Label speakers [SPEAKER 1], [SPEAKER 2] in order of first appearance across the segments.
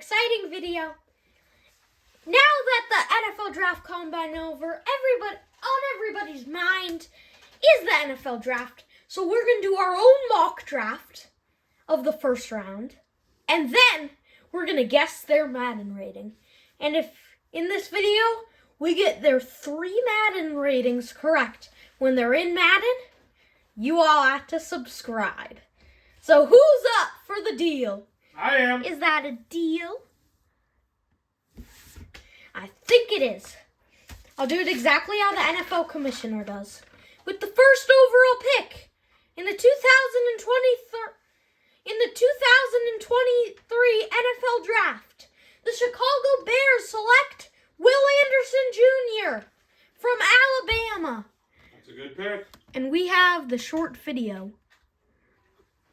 [SPEAKER 1] exciting video. Now that the NFL draft combine over, everybody's mind is the NFL draft. So we're going to do our own mock draft of the first round. And then we're going to guess their Madden rating. And if in this video we get their 3 Madden ratings correct when they're in Madden, you all have to subscribe. So who's up for the deal?
[SPEAKER 2] I am.
[SPEAKER 1] Is that a deal? I think it is. I'll do it exactly how the NFL commissioner does. With the first overall pick in the 2023 NFL Draft, the Chicago Bears select Will Anderson Jr. from Alabama.
[SPEAKER 2] That's a good pick.
[SPEAKER 1] And we have the short video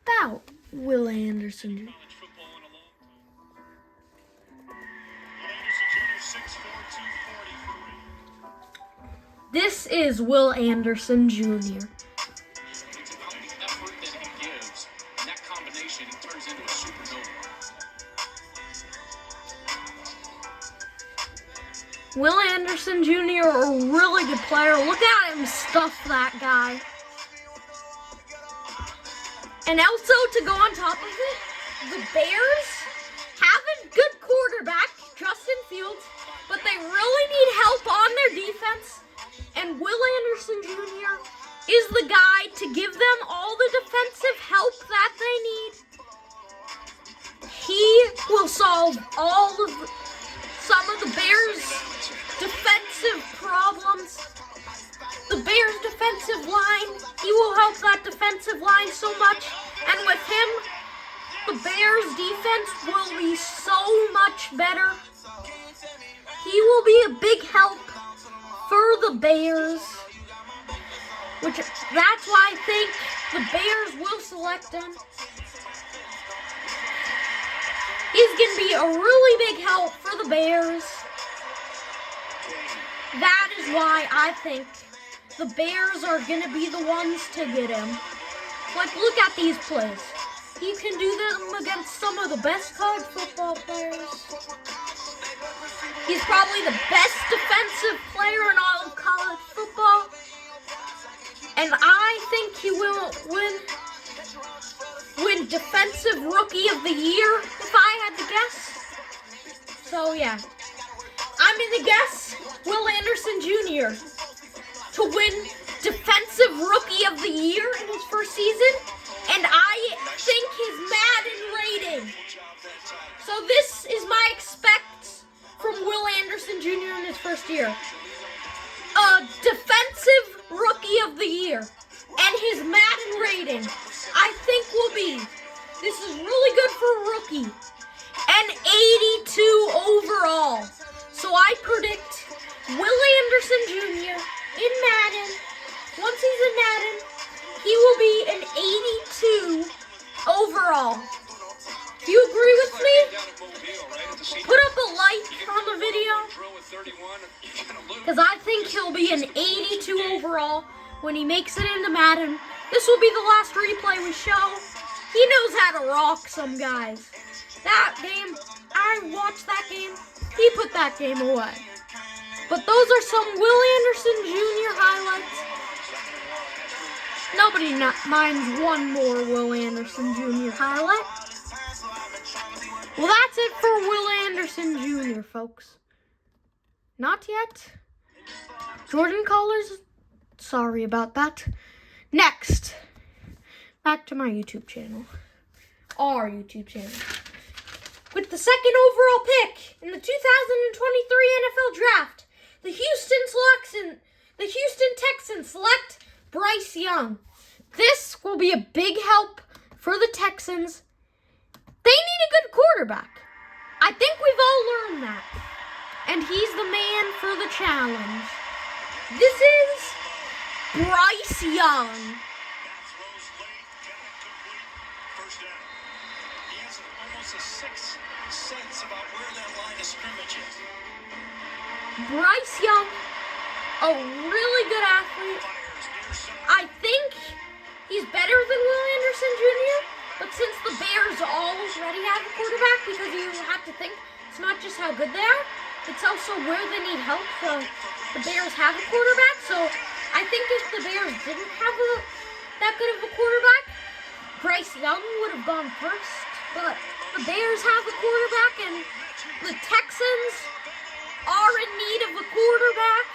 [SPEAKER 1] about Will Anderson Jr. This is Will Anderson Jr.
[SPEAKER 3] It's about the effort that he gives. In that combination, he turns into a supernova.
[SPEAKER 1] Will Anderson Jr., a really good player. Look at him stuff that guy. And also, to go on top of it, the Bears have a good quarterback, Justin Fields, but they really need help on their defense. And Will Anderson Jr. is the guy to give them all the defensive help that they need. He will solve some of the Bears' defensive problems. The Bears' defensive line, he will help that defensive line so much. And with him, the Bears' defense will be so much better. He will be a big help for the Bears, that's why I think the Bears will select him. He's going to be a really big help for the Bears. That is why I think the Bears are going to be the ones to get him. Like, look at these plays. He can do them against some of the best college football players. He's probably the best defensive player in all of college football. And I think he will win Defensive Rookie of the Year, if I had to guess. So, yeah. I'm going to guess Will Anderson Jr. to win Defensive Rookie of the Year in his first season. And I think his Madden rating. So this is my expect from Will Anderson Jr. in his first year. Defensive Rookie of the Year. And his Madden rating, I think will be, this is really good for a rookie, an 82 overall. So I predict Will Anderson Jr. in Madden, once he's in Madden, he will be an 82 overall. Do you agree with me? Put up a like on the video, because I think he'll be an 82 overall when he makes it into Madden. This will be the last replay we show. He knows how to rock some guys. That game, I watched that game. He put that game away. But those are some Will Anderson Jr. highlights. Nobody minds one more Will Anderson Jr. highlight. Well, that's it for Will Anderson Jr., folks. Not yet. Jordan Collars, sorry about that. Next, back to my YouTube channel. Our YouTube channel. With the second overall pick in the 2023 NFL Draft, the Houston Texans select Bryce Young. This will be a big help for the Texans. They need a good quarterback. I think we've all learned that. And he's the man for the challenge. This is Bryce Young.
[SPEAKER 3] He has almost a sixth sense about where that line of scrimmage is.
[SPEAKER 1] Bryce Young, a really good athlete. I think he's better than Will Anderson Jr., but since the Bears already have a quarterback because you have to to think it's not just how good they are, it's also where they need help. The Bears have a quarterback, so I think if the Bears didn't have that good of a quarterback, Bryce Young would have gone first. But the Bears have a quarterback, and the Texans are in need of a quarterback.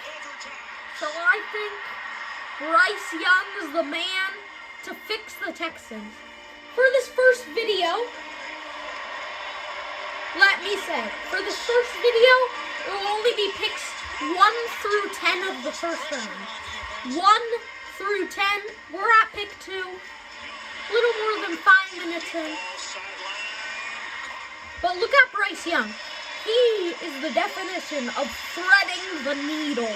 [SPEAKER 1] So I think Bryce Young is the man to fix the Texans. For this first video, let me say, for this first video, there will only be picks 1 through 10 of the first round. 1 through 10. We're at pick 2. A little more than 5 minutes in. But look at Bryce Young. He is the definition of threading the needle.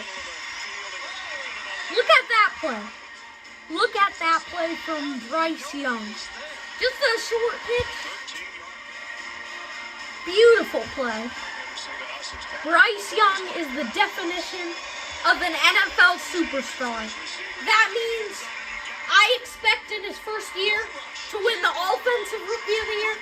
[SPEAKER 1] Look at that play. Look at that play from Bryce Young. Just a short pitch. Beautiful play. Bryce Young is the definition of an NFL superstar. That means I expect in his first year to win the Offensive Rookie of the Year.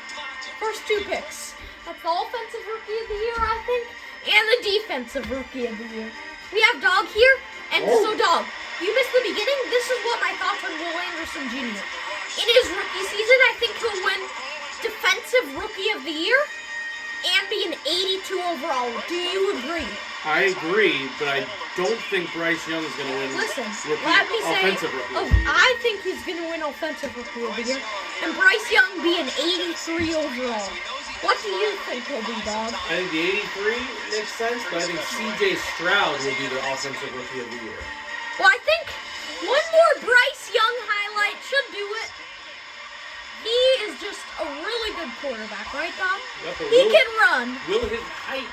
[SPEAKER 1] First 2 picks. That's the Offensive Rookie of the Year, I think, and the Defensive Rookie of the Year. We have Dog here, and so Dog, you missed the beginning. This is what my thoughts on Will Anderson Jr. In his rookie season, I think he'll win Defensive Rookie of the Year and be an 82 overall. Do you agree?
[SPEAKER 2] I agree, but I don't think Bryce Young is going to win.
[SPEAKER 1] Listen, let me say,
[SPEAKER 2] Offensive Rookie of the Year.
[SPEAKER 1] I think he's going to win Offensive Rookie of the Year, and Bryce Young be an 83 overall. What do you think he'll be, Dog?
[SPEAKER 2] I think the 83 makes sense, but I think C.J. Stroud will be the Offensive Rookie of the Year.
[SPEAKER 1] Well, I think one more Bryce Young highlight should do it. He is just a really good quarterback, right, Dom?
[SPEAKER 2] Yep,
[SPEAKER 1] He can run.
[SPEAKER 2] Will his height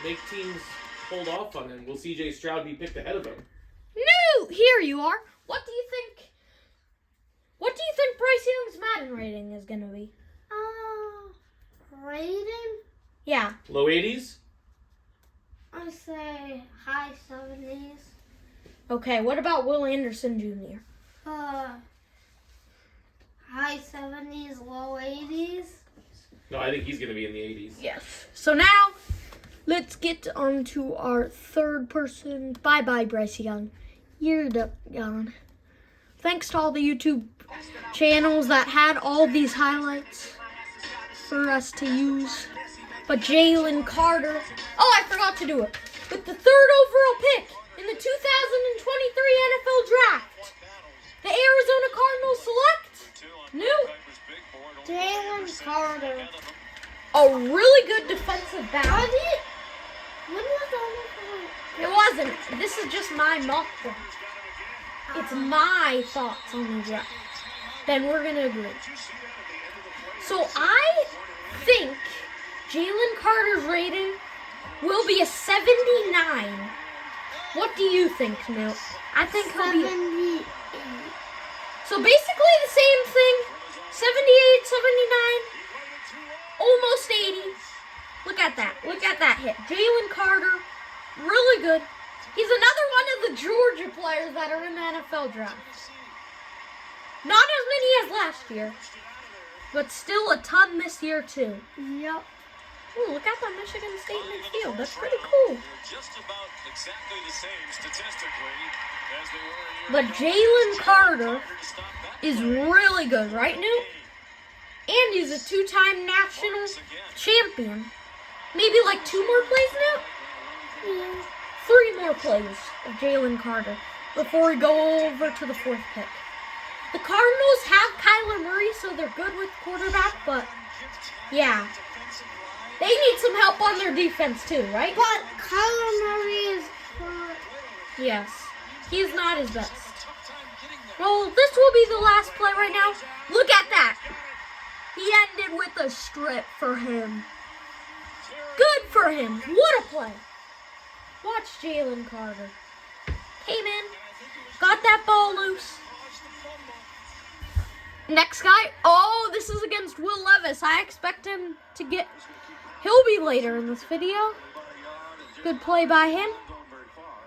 [SPEAKER 2] make teams hold off on him? Will C.J. Stroud be picked ahead of him?
[SPEAKER 1] No, here you are. What do you think? What do you think Bryce Young's Madden rating is going to be?
[SPEAKER 4] Rating?
[SPEAKER 1] Yeah.
[SPEAKER 2] Low 80s?
[SPEAKER 4] I say high 70s.
[SPEAKER 1] Okay, what about Will Anderson Jr.?
[SPEAKER 4] High 70s, low 80s.
[SPEAKER 2] No, I think he's going to be in the 80s.
[SPEAKER 1] Yes. So now, let's get on to our third person. Bye-bye, Bryce Young. You're gone. Thanks to all the YouTube channels that had all these highlights for us to use. But Jalen Carter, oh, I forgot to do it. With the 3rd overall pick in the 2023 NFL Draft, the Arizona Cardinals select Newt
[SPEAKER 4] Jalen Carter.
[SPEAKER 1] a really good defensive back.
[SPEAKER 4] When was the
[SPEAKER 1] It wasn't. This is just my mock draft. It's my thoughts on the draft. Then we're going to agree. So I think Jalen Carter's rating will be a 79. What do you think, Newt? I think he'll be...
[SPEAKER 4] 78.
[SPEAKER 1] So basically the same thing. 78, 79, almost 80. Look at that. Look at that hit. Jalen Carter, really good. He's another one of the Georgia players that are in the NFL draft. Not as many as last year, but still a ton this year too.
[SPEAKER 4] Yep.
[SPEAKER 1] Ooh, look at that Michigan State midfield. That's pretty cool.
[SPEAKER 3] Just about exactly the same statistically as they were a year
[SPEAKER 1] But
[SPEAKER 3] ago.
[SPEAKER 1] Jalen Carter
[SPEAKER 3] To stop that
[SPEAKER 1] is really good, right, Newt? And he's a 2-time national champion. Maybe like 2 more plays, Newt?
[SPEAKER 4] Yeah.
[SPEAKER 1] 3 more plays of Jalen Carter before we go over to the 4th pick. The Cardinals have Kyler Murray, so they're good with quarterback, but yeah. They need some help on their defense too, right?
[SPEAKER 4] But Kyler Murray is hurt.
[SPEAKER 1] Yes. He's not his best. Well, this will be the last play right now. Look at that. He ended with a strip for him. Good for him. What a play. Watch Jalen Carter. Came in. Got that ball loose. Next guy. Oh, this is against Will Levis. I expect him to get... He'll be later in this video. Good play by him.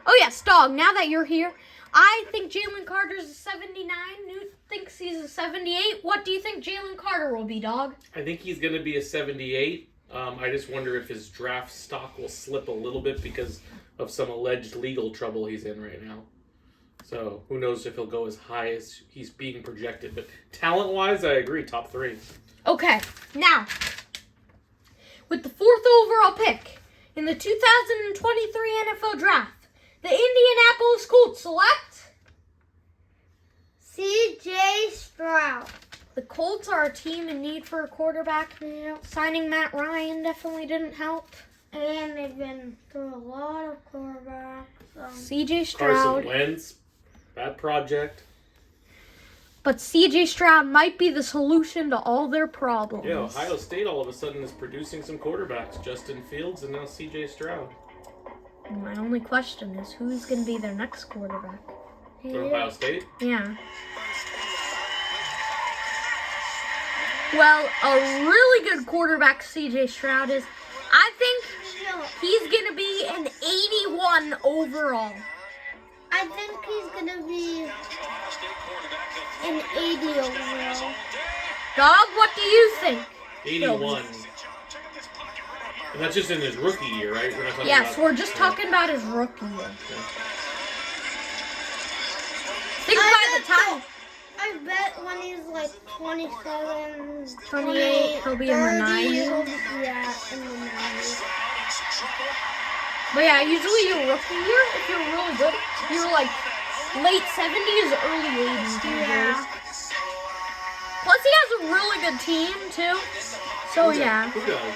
[SPEAKER 1] Oh, yes, Dog. Now that you're here, I think Jalen Carter's a 79. Newt thinks he's a 78. What do you think Jalen Carter will be, Dog?
[SPEAKER 2] I think he's going to be a 78. I just wonder if his draft stock will slip a little bit because of some alleged legal trouble he's in right now. So who knows if he'll go as high as he's being projected. But talent-wise, I agree, top 3.
[SPEAKER 1] Okay, now, with the 4th overall pick in the 2023 NFL Draft, the Indianapolis Colts select
[SPEAKER 4] C.J. Stroud.
[SPEAKER 1] the Colts are a team in need for a quarterback. Signing Matt Ryan definitely didn't help.
[SPEAKER 4] And they've been through a lot of quarterbacks.
[SPEAKER 1] C.J. Stroud.
[SPEAKER 2] Carson Wentz, bad project.
[SPEAKER 1] But C.J. Stroud might be the solution to all their problems.
[SPEAKER 2] Yeah, Ohio State all of a sudden is producing some quarterbacks. Justin Fields and now C.J. Stroud.
[SPEAKER 1] My only question is who's going to be their next quarterback?
[SPEAKER 2] For Ohio State?
[SPEAKER 1] Yeah. Well, a really good quarterback C.J. Stroud is. I think he's going to be an 81 overall.
[SPEAKER 4] I think he's going to be an 80 overall.
[SPEAKER 1] Dog, what do you think?
[SPEAKER 2] 81. And that's just in his rookie year, right? We're not talking
[SPEAKER 1] Yes,
[SPEAKER 2] about,
[SPEAKER 1] we're just talking about his rookie year. Think by the time.
[SPEAKER 4] I bet when he's like 27,
[SPEAKER 1] 28, he'll be in the 90s.
[SPEAKER 4] Yeah, in the 90s.
[SPEAKER 1] But yeah, usually your rookie year, if you're really good, you're like late 70s, early 80s.
[SPEAKER 4] Yeah.
[SPEAKER 1] Plus, he has a really good team, too. So, yeah.
[SPEAKER 2] Who does?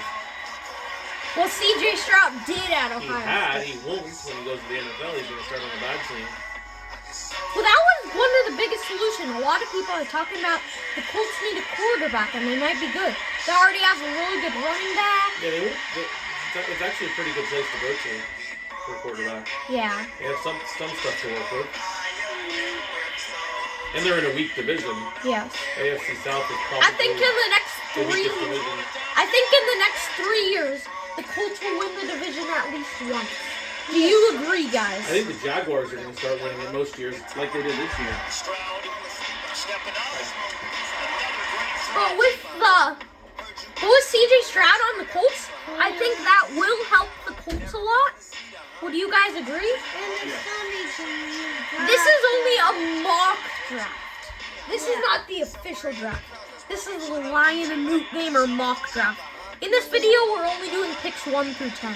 [SPEAKER 1] Well, C.J. Stroud did at Ohio State.
[SPEAKER 2] He won't when he goes to the NFL. He's going to start on a bad team.
[SPEAKER 1] Well, that was one of the biggest solutions. A lot of people are talking about the Colts need a quarterback, and they might be good. They already have a really good running back.
[SPEAKER 2] Yeah, it's actually a pretty good place to go to for a quarterback.
[SPEAKER 1] Yeah.
[SPEAKER 2] They have some stuff to work with. And they're in a weak division.
[SPEAKER 1] Yes.
[SPEAKER 2] AFC South is probably
[SPEAKER 1] I think in the next
[SPEAKER 2] the
[SPEAKER 1] 3
[SPEAKER 2] weakest division.
[SPEAKER 1] I think in the next 3 years, the Colts will win the division at least once. Do you agree, guys?
[SPEAKER 2] I think the Jaguars are going to start winning it most years, like they did this year.
[SPEAKER 1] But with C.J. Stroud on the Colts, I think that will help the Colts a lot. Would you guys agree? This is only a mock draft. This is not the official draft. This is the Lion and Newt Gamer mock draft. In this video, we're only doing picks 1 through 10.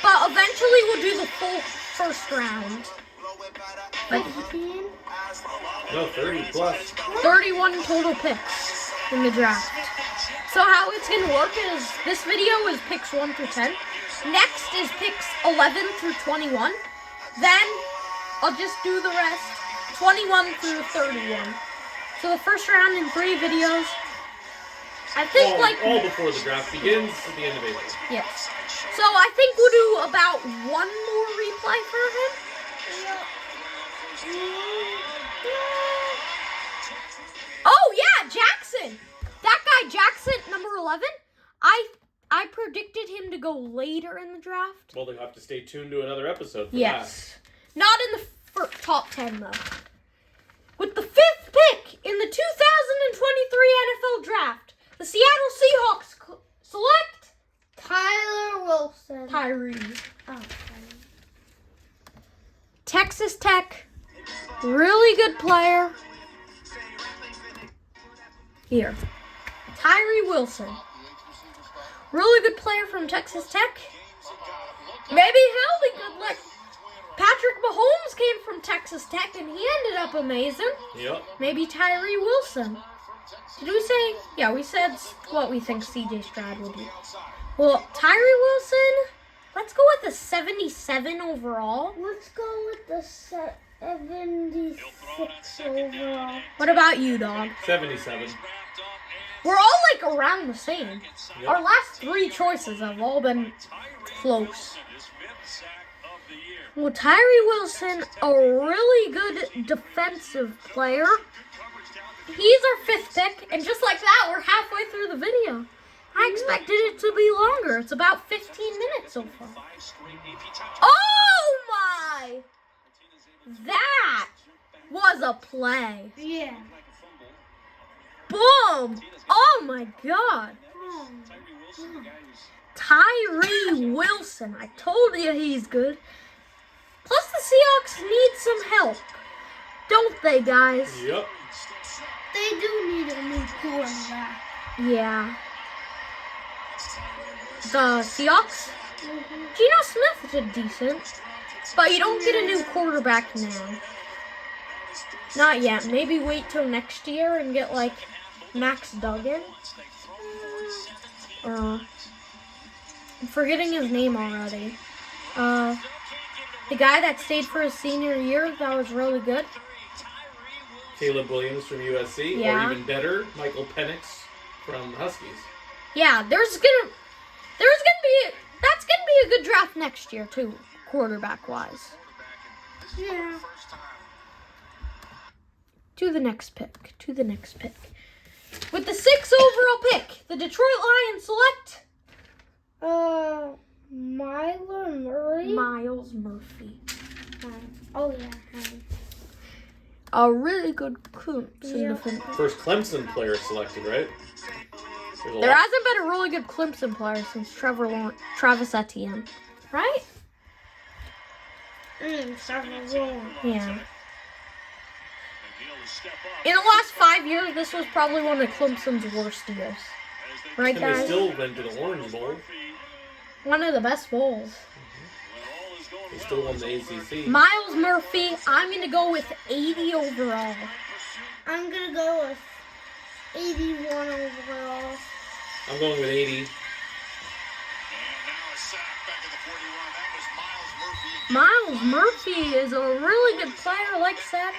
[SPEAKER 1] But eventually, we'll do the full first round. Like
[SPEAKER 4] 15?
[SPEAKER 2] No, 30 plus.
[SPEAKER 1] 31 total picks in the draft. So how it's going to work is this video is picks 1 through 10. Next is picks 11 through 21. Then I'll just do the rest 21 through 31. So the first round in 3 videos. I think
[SPEAKER 2] all before the draft begins at the end of April.
[SPEAKER 1] Yes. So I think we'll do about 1 more replay for him. Oh yeah, Jackson. That guy Jackson, number 11. I predicted him to go later in the draft.
[SPEAKER 2] Well, they have to stay tuned to another episode for
[SPEAKER 1] Yes. Not in the top 10 though. With the 5th pick in the 2023 NFL Draft, the Seattle Seahawks select
[SPEAKER 4] Tyler Wilson.
[SPEAKER 1] Tyree.
[SPEAKER 4] Oh,
[SPEAKER 1] Texas Tech, really good player. Here, Tyree Wilson, really good player from Texas Tech. Maybe he'll be good. Like Patrick Mahomes came from Texas Tech and he ended up amazing.
[SPEAKER 2] Yep.
[SPEAKER 1] Maybe Tyree Wilson. Did we say? Yeah, we said what we think C.J. Stroud will do. Well, Tyree Wilson, let's go with a 77 overall.
[SPEAKER 4] let's go with the 76 overall.
[SPEAKER 1] What about you, dog?
[SPEAKER 2] 77.
[SPEAKER 1] We're all like around the same.
[SPEAKER 2] Yep.
[SPEAKER 1] Our last 3 choices have all been close. Well, Tyree Wilson, a really good defensive player. He's our 5th pick, and just like that, we're halfway through the video. I expected it to be longer. It's about 15 minutes so far. Oh my! That was a play.
[SPEAKER 4] Yeah.
[SPEAKER 1] Boom! Oh my god. Tyree Wilson. I told you he's good. Plus, the Seahawks need some help. Don't they, guys?
[SPEAKER 2] Yep.
[SPEAKER 4] They do need a new quarterback.
[SPEAKER 1] Yeah. The Seahawks? Geno Smith did decent. But you don't get a new quarterback now. Not yet. Maybe wait till next year and get, like, Max Duggan. I'm forgetting his name already. The guy that stayed for his senior year that was really good.
[SPEAKER 2] Caleb Williams from USC,
[SPEAKER 1] Yeah.
[SPEAKER 2] or even better, Michael Penix from the Huskies.
[SPEAKER 1] Yeah, that's gonna be a good draft next year too, quarterback wise.
[SPEAKER 4] Yeah.
[SPEAKER 1] To the next pick. With the 6th overall pick, the Detroit Lions select Miles Murphy.
[SPEAKER 4] Oh yeah.
[SPEAKER 1] A really good Clemson
[SPEAKER 4] Yeah.
[SPEAKER 1] defender.
[SPEAKER 2] First Clemson player selected, right?
[SPEAKER 1] There hasn't been a really good Clemson player since Travis Etienne, right? Yeah. In the last 5 years, this was probably one of Clemson's worst years. Right,
[SPEAKER 2] And they
[SPEAKER 1] guys?
[SPEAKER 2] still went to the Orange Bowl.
[SPEAKER 1] One of the best bowls.
[SPEAKER 2] They still won the ACC.
[SPEAKER 1] Miles Murphy, I'm going to go with 80 overall.
[SPEAKER 4] I'm gonna go with 81 overall.
[SPEAKER 2] I'm going with 80.
[SPEAKER 1] Miles Murphy is a really good player, like said.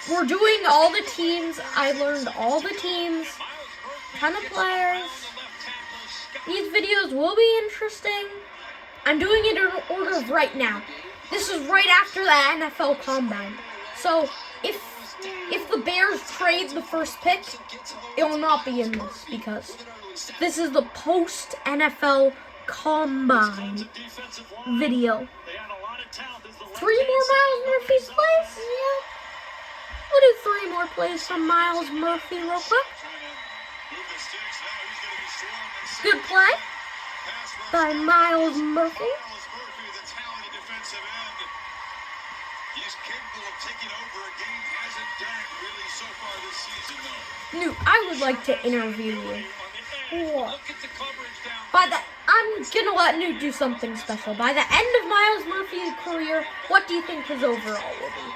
[SPEAKER 1] We're doing all the teams. I learned all the teams. Ton of players. These videos will be interesting. I'm doing it in order of right now. This is right after the NFL Combine. So if the Bears trade the first pick, it will not be in this because this is the post NFL Combine video. 3 more Miles Murphy plays? Yeah. We'll do 3 more plays from Miles Murphy real quick. Good play by Miles Murphy. Newt, I would like to interview you.
[SPEAKER 4] What?
[SPEAKER 1] I'm gonna let Newt do something special. By the end of Miles Murphy's career, what do you think his overall will be?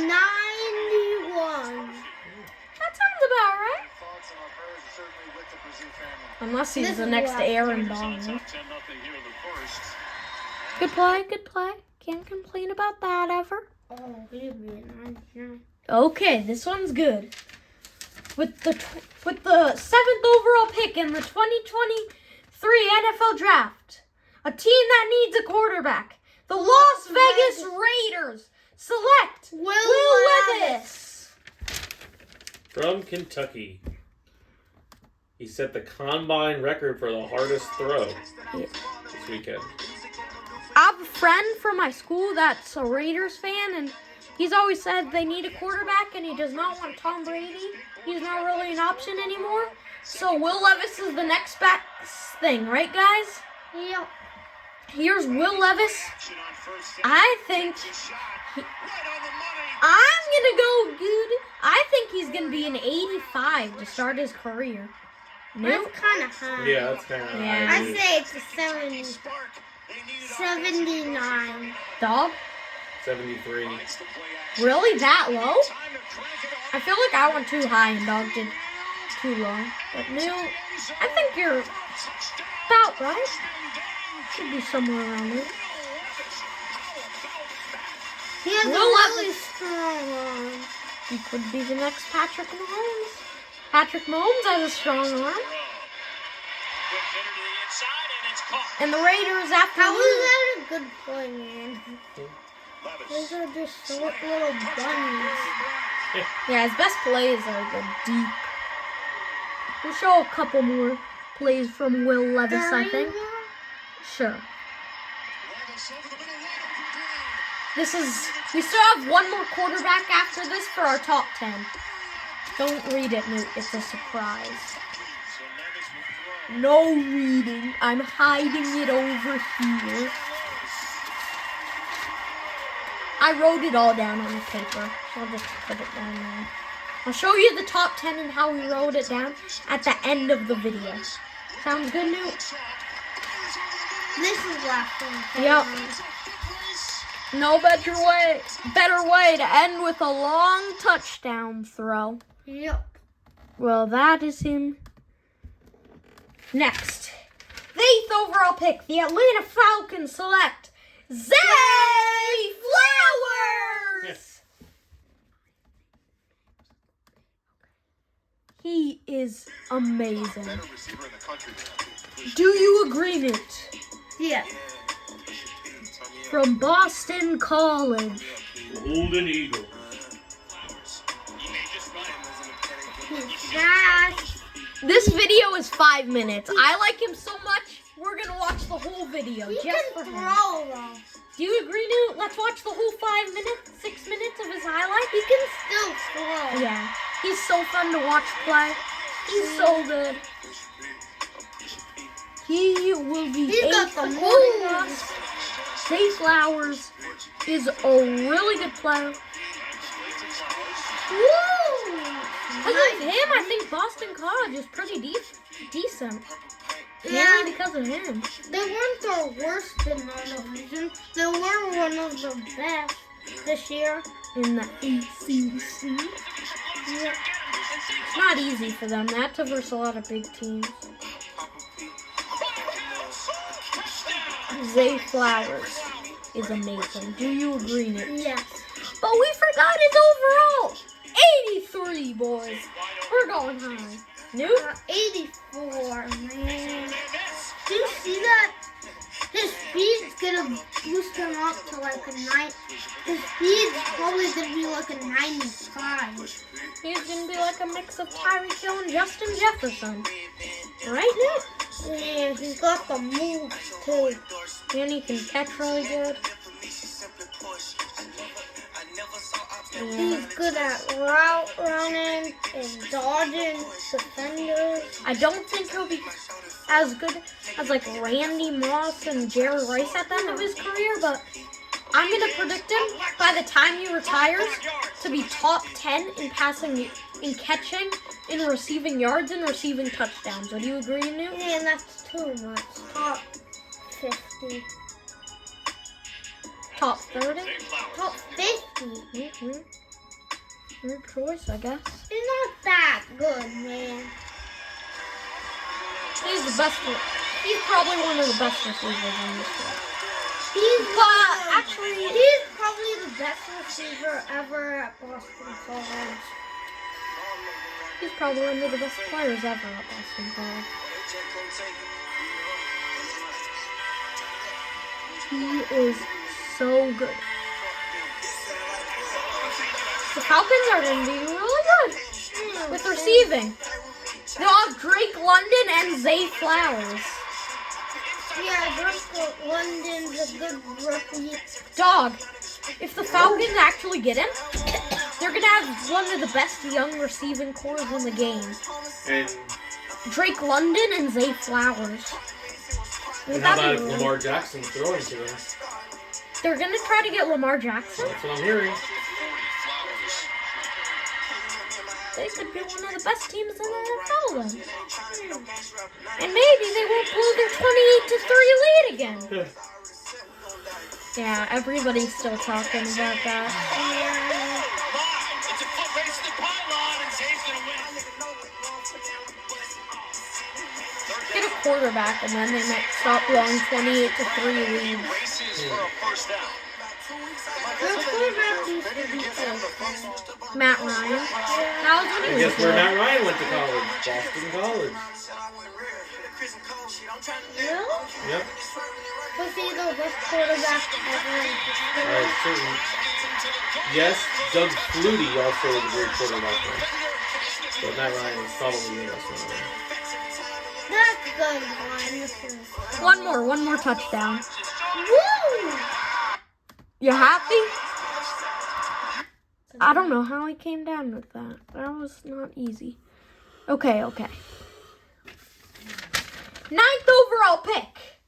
[SPEAKER 4] 91.
[SPEAKER 1] That sounds about right. Unless he's the next Aaron Donald. Good play. Can't complain about that ever.
[SPEAKER 4] Oh, he'd be a 99.
[SPEAKER 1] Okay, this one's good. With the 7th overall pick in the 2023 NFL Draft, a team that needs a quarterback, the Las Vegas Raiders select Will Levis.
[SPEAKER 2] From Kentucky. He set the combine record for the hardest throw this weekend.
[SPEAKER 1] I have a friend from my school that's a Raiders fan, and he's always said they need a quarterback, and he does not want Tom Brady. He's not really an option anymore. So Will Levis is the next best thing, right, guys?
[SPEAKER 4] Yep.
[SPEAKER 1] Here's Will Levis. I think I'm going to go good. I think he's going to be an 85 to start his career.
[SPEAKER 4] That's kind of high.
[SPEAKER 2] Yeah, that's kind of
[SPEAKER 1] Yeah.
[SPEAKER 4] I say it's a 79.
[SPEAKER 1] Dog?
[SPEAKER 2] 73.
[SPEAKER 1] Really? That low? I feel like I went too high and Dog did too low. But Newt, I think you're about right. Should be somewhere around there.
[SPEAKER 4] He has
[SPEAKER 1] Will
[SPEAKER 4] a really
[SPEAKER 1] Levis.
[SPEAKER 4] strong arm.
[SPEAKER 1] He could be the next Patrick Mahomes. Patrick Mahomes has a strong arm. And the Raiders, after
[SPEAKER 4] How was that a good play, man? Those are just short little bunnies.
[SPEAKER 1] Yeah, his best plays are the deep. We'll show a couple more plays from Will Levis, I think. Sure. We still have one more quarterback after this for our top 10. Don't read it, Newt. It's a surprise. No reading. I'm hiding it over here. I wrote it all down on the paper, so I'll just put it down there. I'll show you the top 10 and how we wrote it down at the end of the video. Sounds good, Newt?
[SPEAKER 4] This is last one.
[SPEAKER 1] Yep. No better way to end with a long touchdown throw.
[SPEAKER 4] Yep.
[SPEAKER 1] Well, that is him. Next, the 8th overall pick, the Atlanta Falcons select Zay Flowers. He is amazing. Do you agree, Newt?
[SPEAKER 4] Yeah.
[SPEAKER 1] From Boston College.
[SPEAKER 2] Golden Eagle.
[SPEAKER 4] He's fast.
[SPEAKER 1] This video is 5 minutes. I like him so much, we're going to watch the whole video
[SPEAKER 4] He
[SPEAKER 1] just
[SPEAKER 4] can
[SPEAKER 1] for him.
[SPEAKER 4] throw though.
[SPEAKER 1] Do you agree, Newt? Let's watch the whole 5 minutes, 6 minutes of his highlight.
[SPEAKER 4] He can still throw.
[SPEAKER 1] Yeah, he's so fun to watch play. He's so good. He will be
[SPEAKER 4] He's got
[SPEAKER 1] 8th
[SPEAKER 4] the
[SPEAKER 1] according to
[SPEAKER 4] moves.
[SPEAKER 1] us. Zay Flowers is a really good player.
[SPEAKER 4] Woo!
[SPEAKER 1] Because of him, I think Boston College is pretty decent.
[SPEAKER 4] Yeah.
[SPEAKER 1] Mainly because of him.
[SPEAKER 4] They weren't the worst in their division. They were one of the best this year.
[SPEAKER 1] In the ACC.
[SPEAKER 4] Yeah.
[SPEAKER 1] It's not easy for them. They have to verse a lot of big teams. Zay Flowers is amazing. Do you agree, Nick?
[SPEAKER 4] Yes.
[SPEAKER 1] But we forgot his overall. 83, boys. We're going high. Newt?
[SPEAKER 4] 84, man. Do you see that? His speed's gonna boost him up to like a 9. His speed's probably gonna be like a 95.
[SPEAKER 1] He's going to be like a mix of Tyreek Hill and Justin Jefferson. Right, Newt?
[SPEAKER 4] Yeah, he's got the moves too.
[SPEAKER 1] And he can catch really good. Yeah.
[SPEAKER 4] He's good at route running and dodging defenders.
[SPEAKER 1] I don't think he'll be as good as like Randy Moss and Jerry Rice at the end of his career, but I'm going to predict him by the time he retires to be top 10 in passing, in catching, in receiving yards, and receiving touchdowns. Would you agree, Newt?
[SPEAKER 4] Yeah, that's too much. Top 50.
[SPEAKER 1] Top 30?
[SPEAKER 4] Top 50.
[SPEAKER 1] Mm-hmm. Your choice, I guess.
[SPEAKER 4] He's not that good, man.
[SPEAKER 1] He's the best. He's probably one of the best receivers in this league.
[SPEAKER 4] He's probably the best receiver ever at Boston College.
[SPEAKER 1] He's probably one of the best players ever at Boston College. He is so good. The Falcons are going to be really good with receiving. They'll have Drake London and Zay Flowers.
[SPEAKER 4] Yeah, Drake London's a good rookie.
[SPEAKER 1] Dog, if the Falcons actually get him, they're going to have one of the best young receiving cores in the game.
[SPEAKER 2] And
[SPEAKER 1] Drake London and Zay Flowers.
[SPEAKER 2] how about if Lamar Jackson's throwing to them?
[SPEAKER 1] They're going to try to get Lamar Jackson.
[SPEAKER 2] That's what I'm hearing.
[SPEAKER 1] They could be one of the best teams in the NFL then. And maybe they won't blow their 28-3 lead again. Yeah, everybody's still talking about that.
[SPEAKER 3] It's a foot race to the pylon, and Zay's gonna win.
[SPEAKER 1] Get a quarterback, and then they might stop blowing 28-3 leads.
[SPEAKER 3] Races for a first down.
[SPEAKER 1] Matt Ryan. That was when
[SPEAKER 2] And
[SPEAKER 1] he was
[SPEAKER 2] guess where
[SPEAKER 1] good.
[SPEAKER 2] Matt Ryan went to college? Boston College.
[SPEAKER 4] Really?
[SPEAKER 2] Yep.
[SPEAKER 4] Was he the best quarterback ever?
[SPEAKER 2] Certain. Yes, Doug Flutie also was a great quarterback there. But Matt Ryan is probably the best one.
[SPEAKER 4] That's good, man.
[SPEAKER 1] One more touchdown.
[SPEAKER 4] Woo!
[SPEAKER 1] You happy? I don't know how I came down with that. That was not easy. Okay. 9th overall pick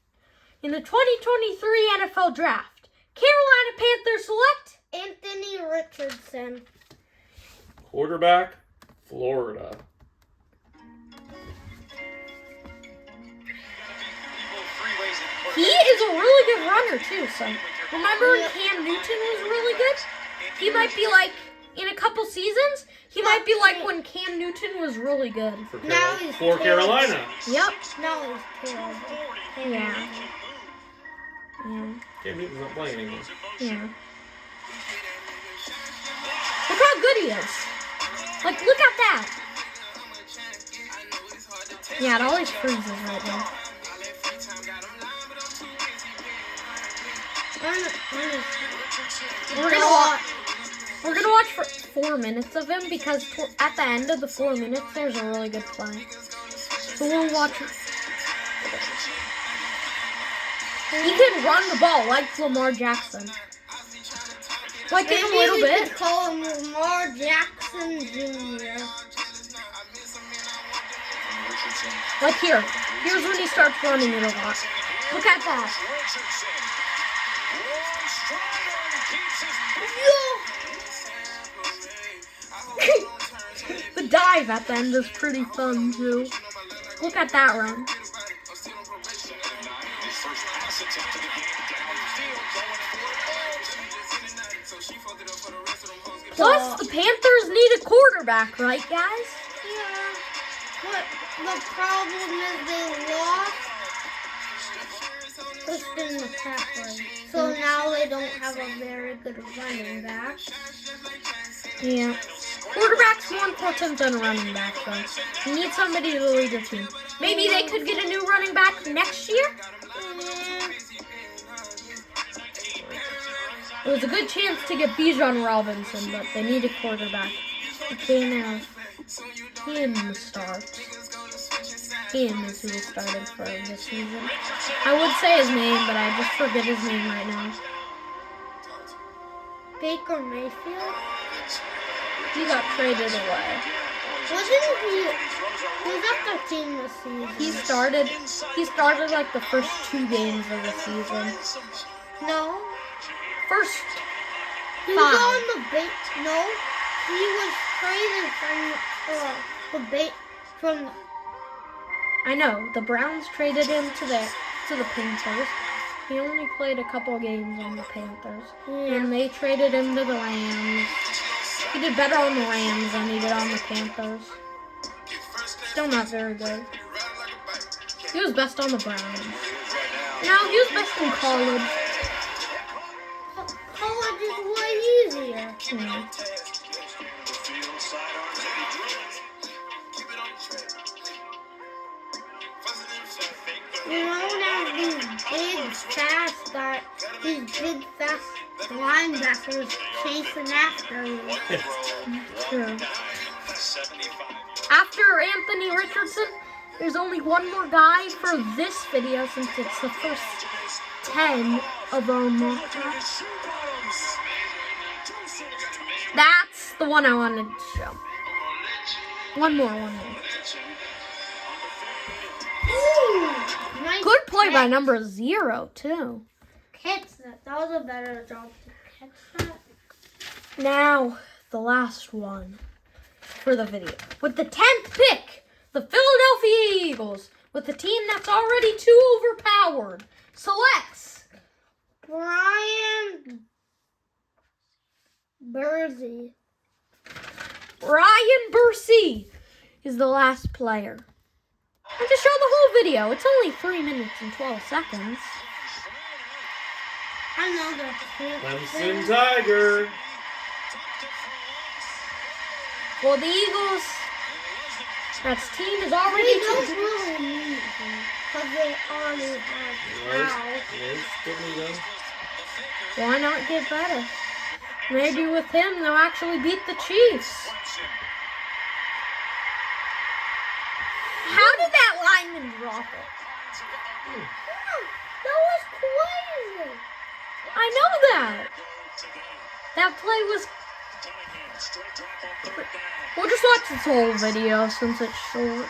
[SPEAKER 1] in the 2023 NFL Draft. Carolina Panthers select
[SPEAKER 4] Anthony Richardson.
[SPEAKER 2] Quarterback, Florida.
[SPEAKER 1] He is a really good runner too, so remember when Cam Newton was really good? He might be like, in a couple seasons, he might be like when Cam Newton was really good.
[SPEAKER 4] Now he's
[SPEAKER 2] For Carolina.
[SPEAKER 1] Yep.
[SPEAKER 4] Now he's terrible.
[SPEAKER 1] Yeah.
[SPEAKER 2] Cam Newton's not playing anymore.
[SPEAKER 1] Yeah. Look how good he is. Like, look at that. Yeah, it always freezes right now. We're gonna watch for 4 minutes of him because at the end of the 4 minutes there's a really good play. So we'll watch. He can run the ball like Lamar Jackson. Like in a little
[SPEAKER 4] Maybe we
[SPEAKER 1] bit.
[SPEAKER 4] could call him Lamar Jackson Jr.
[SPEAKER 1] Like here. Here's when he starts running it a lot. Look at that. The dive at the end is pretty fun too. Look at that run. Plus, the Panthers need a quarterback, right, guys?
[SPEAKER 4] Yeah. But the problem is they lost Christian McCaffrey. So now they don't have a very good running back.
[SPEAKER 1] Yeah. Quarterback's more important than a running back, though. You need somebody to lead your team. Maybe they could get a new running back next year?
[SPEAKER 4] Yeah.
[SPEAKER 1] It was a good chance to get Bijan Robinson, but they need a quarterback. Okay, now him starts. Him is who started for this season. I would say his name, but I just forget his name right now.
[SPEAKER 4] Baker Mayfield?
[SPEAKER 1] He got traded away.
[SPEAKER 4] Wasn't he was at the team this season?
[SPEAKER 1] He started like the first 2 games of the season.
[SPEAKER 4] No.
[SPEAKER 1] First
[SPEAKER 4] He was
[SPEAKER 1] 5.
[SPEAKER 4] on the bait. No. He was traded from the bait from.
[SPEAKER 1] I know, the Browns traded him to the Panthers. He only played a couple games on the Panthers. And they traded him to the Rams. He did better on the Rams than he did on the Panthers. Still not very good. He was best on the Browns. No, he was best in college.
[SPEAKER 4] College is way easier. You know, now these big fast linebackers chasing after you.
[SPEAKER 1] True. After Anthony Richardson, there's only one more guy for this video since it's the first 10 of our mock drafts. That's the one I wanted to show. One more.
[SPEAKER 4] Ooh, nice
[SPEAKER 1] Good play by
[SPEAKER 4] catch.
[SPEAKER 1] number 0, too.
[SPEAKER 4] Catch that. That was a better job to catch that.
[SPEAKER 1] Now, the last one for the video. With the 10th pick, the Philadelphia Eagles, with a team that's already too overpowered, selects
[SPEAKER 4] Brian Bursey.
[SPEAKER 1] Ryan Bursey is the last player. And to show the whole video, it's only 3 minutes and 12 seconds.
[SPEAKER 4] Another
[SPEAKER 2] Clemson Tiger.
[SPEAKER 1] Well, the Eagles, that team is already
[SPEAKER 4] We don't
[SPEAKER 1] too...
[SPEAKER 4] really need them because they already have Al.
[SPEAKER 2] Yes, still need them.
[SPEAKER 1] Why not get better? Maybe with him, they'll actually beat the Chiefs. How did that lineman drop it?
[SPEAKER 4] That was crazy.
[SPEAKER 1] I know that. That play was We'll just watch this whole video since it's short.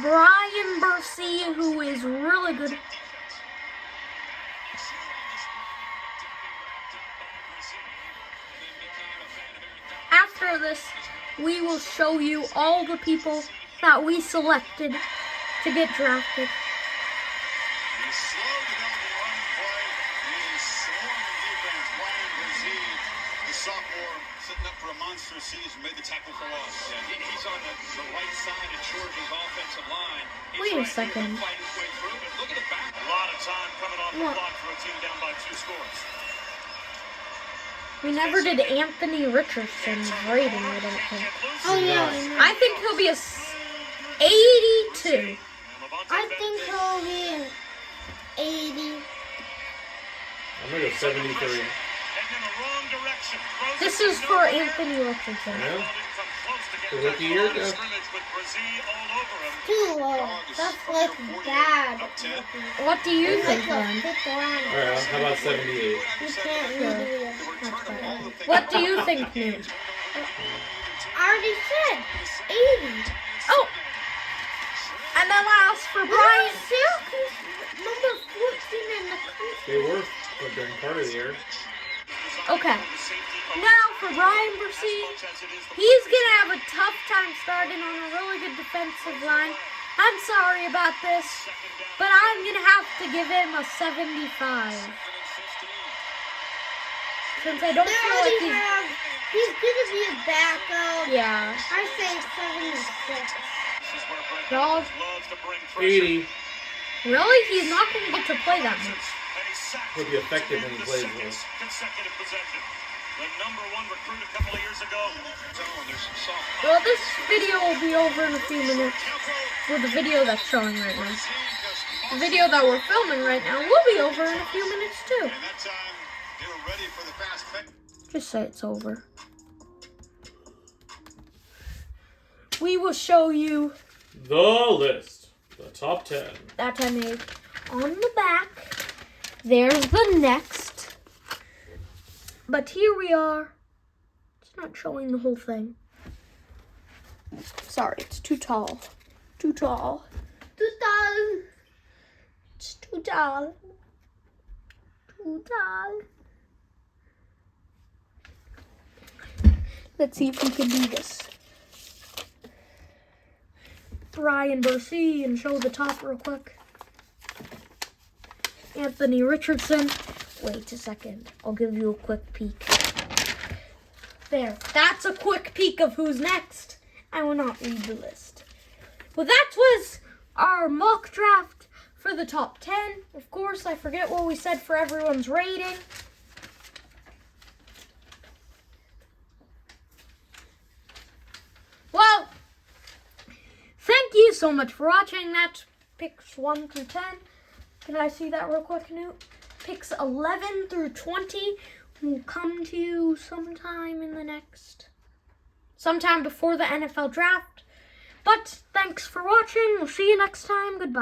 [SPEAKER 1] Brian Bursey, who is really good. After this, we will show you all the people that we selected to get drafted.
[SPEAKER 3] Sitting up for a monster season, made the tackle for loss. Yeah, he's on the right side of Georgia's offensive line.
[SPEAKER 1] Wait a second.
[SPEAKER 3] Look at the back. A lot of time coming off the clock for a team down by 2 scores.
[SPEAKER 1] We never did Anthony Richardson's rating, I don't think.
[SPEAKER 4] Oh yeah.
[SPEAKER 1] I think he'll be a 82.
[SPEAKER 4] I think he'll be 80.
[SPEAKER 2] I'm gonna go 73.
[SPEAKER 1] This is for Anthony Richardson.
[SPEAKER 2] Yeah. The rookie year, yeah.
[SPEAKER 4] Too low. That's like bad.
[SPEAKER 1] What do you think,
[SPEAKER 4] Like a
[SPEAKER 1] then?
[SPEAKER 4] 5th round.
[SPEAKER 2] Alright, how about 78?
[SPEAKER 4] You can't really do it.
[SPEAKER 1] That's better. What do you think, Newt?
[SPEAKER 4] I already said 80.
[SPEAKER 1] Oh! And then last for Brian.
[SPEAKER 4] Syracuse number 14 in the country.
[SPEAKER 2] They were during part of the year.
[SPEAKER 1] Okay. Now for Brian Bursey, he's gonna have a tough time starting on a really good defensive line. I'm sorry about this, but I'm gonna have to give him a 75. Since I don't feel like
[SPEAKER 4] He's gonna be a backup.
[SPEAKER 1] yeah.
[SPEAKER 4] I say 76.
[SPEAKER 1] Dog.
[SPEAKER 2] 80.
[SPEAKER 1] Really? He's not gonna get to play that much.
[SPEAKER 2] He'll be effective when he plays well.
[SPEAKER 3] Consecutive possession. The number 1 recruit a couple of years ago.
[SPEAKER 1] Well, this video will be over in a few minutes. Well, the video that's showing right now. The video that we're filming right now will be over in a few minutes too.
[SPEAKER 3] And that time, they were ready for the fast pick.
[SPEAKER 1] Just say it's over. We will show you
[SPEAKER 2] The list. The top 10.
[SPEAKER 1] that I made on the back. There's the next. But here we are. It's not showing the whole thing. Sorry, it's too tall. Too tall.
[SPEAKER 4] 2000.
[SPEAKER 1] It's too tall. Too tall. Let's see if we can do this. Brian Bursey and show the top real quick. Anthony Richardson. Wait a second. I'll give you a quick peek. There. That's a quick peek of who's next. I will not read the list. Well, that was our mock draft for the top 10. Of course, I forget what we said for everyone's rating. Well, thank you so much for watching. That's picks 1 through 10. Can I see that real quick, Newt? Picks 11 through 20 will come to you sometime before the NFL draft. But thanks for watching. We'll see you next time. Goodbye.